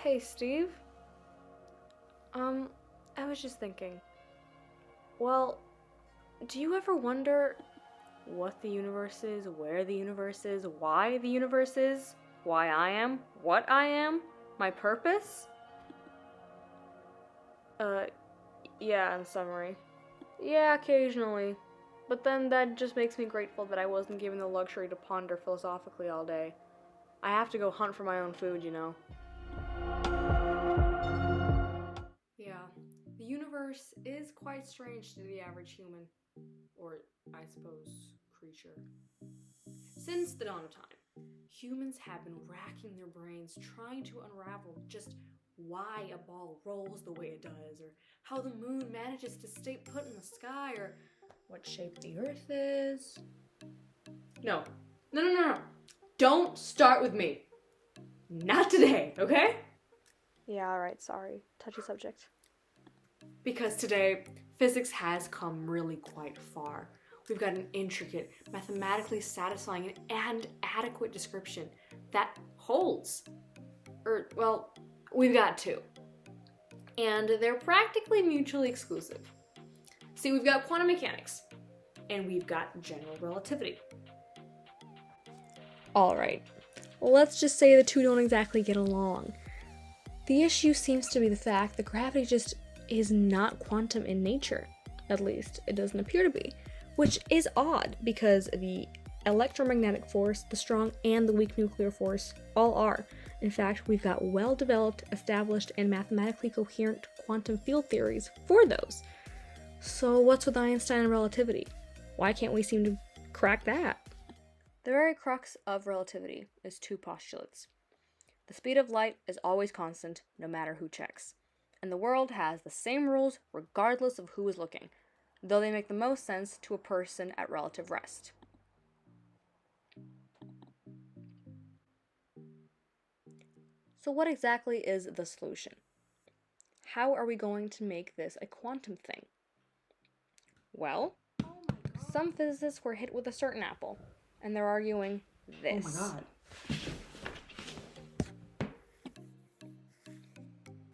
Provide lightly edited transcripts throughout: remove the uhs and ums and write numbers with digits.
Hey, Steve. I was just thinking. Well, do you ever wonder what the universe is, where the universe is, why the universe is, why I am, what I am, my purpose? Uh, yeah, in summary. Yeah, occasionally. But then that just makes me grateful that I wasn't given the luxury to ponder philosophically all day. I have to go hunt for my own food, you know. Yeah, the universe is quite strange to the average human, or I suppose creature. Since the dawn of time, humans have been racking their brains trying to unravel just why a ball rolls the way it does, or how the moon manages to stay put in the sky, or what shape the earth is. No. No. Don't start with me. Not today, okay? Yeah, alright, sorry. Touchy subject. Because today, physics has come really quite far. We've got an intricate, mathematically satisfying, and adequate description that holds. Well, we've got two. And they're practically mutually exclusive. See, we've got quantum mechanics, and we've got general relativity. Alright. Well, let's just say the two don't exactly get along. The issue seems to be the fact that gravity just is not quantum in nature. At least, it doesn't appear to be. Which is odd, because the electromagnetic force, the strong and the weak nuclear force, all are. In fact, we've got well-developed, established, and mathematically coherent quantum field theories for those. So what's with Einstein and relativity? Why can't we seem to crack that? The very crux of relativity is two postulates. The speed of light is always constant, no matter who checks. And the world has the same rules regardless of who is looking, though they make the most sense to a person at relative rest. So what exactly is the solution? How are we going to make this a quantum thing? Well, some physicists were hit with a certain apple, and they're arguing this. Oh my god.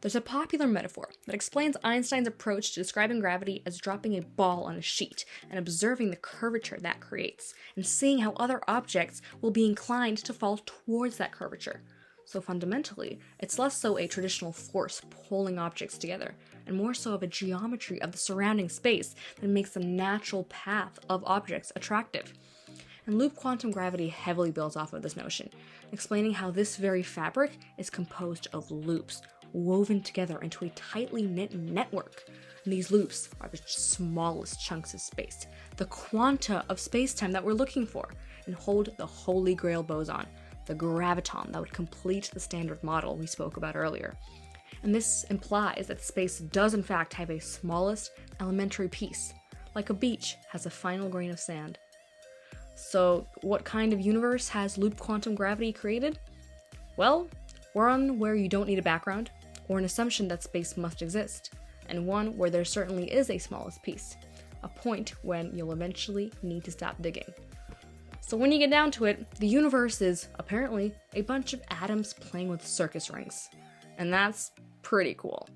There's a popular metaphor that explains Einstein's approach to describing gravity as dropping a ball on a sheet and observing the curvature that creates, and seeing how other objects will be inclined to fall towards that curvature. So fundamentally, it's less so a traditional force pulling objects together, and more so of a geometry of the surrounding space that makes the natural path of objects attractive. And loop quantum gravity heavily builds off of this notion, explaining how this very fabric is composed of loops, woven together into a tightly knit network. And these loops are the smallest chunks of space, the quanta of space-time that we're looking for, and hold the holy grail boson, the graviton that would complete the standard model we spoke about earlier. And this implies that space does in fact have a smallest elementary piece, like a beach has a final grain of sand. So what kind of universe has loop quantum gravity created? Well, one where you don't need a background, or an assumption that space must exist, and one where there certainly is a smallest piece, a point when you'll eventually need to stop digging. So when you get down to it, the universe is, apparently, a bunch of atoms playing with circus rings. And that's pretty cool.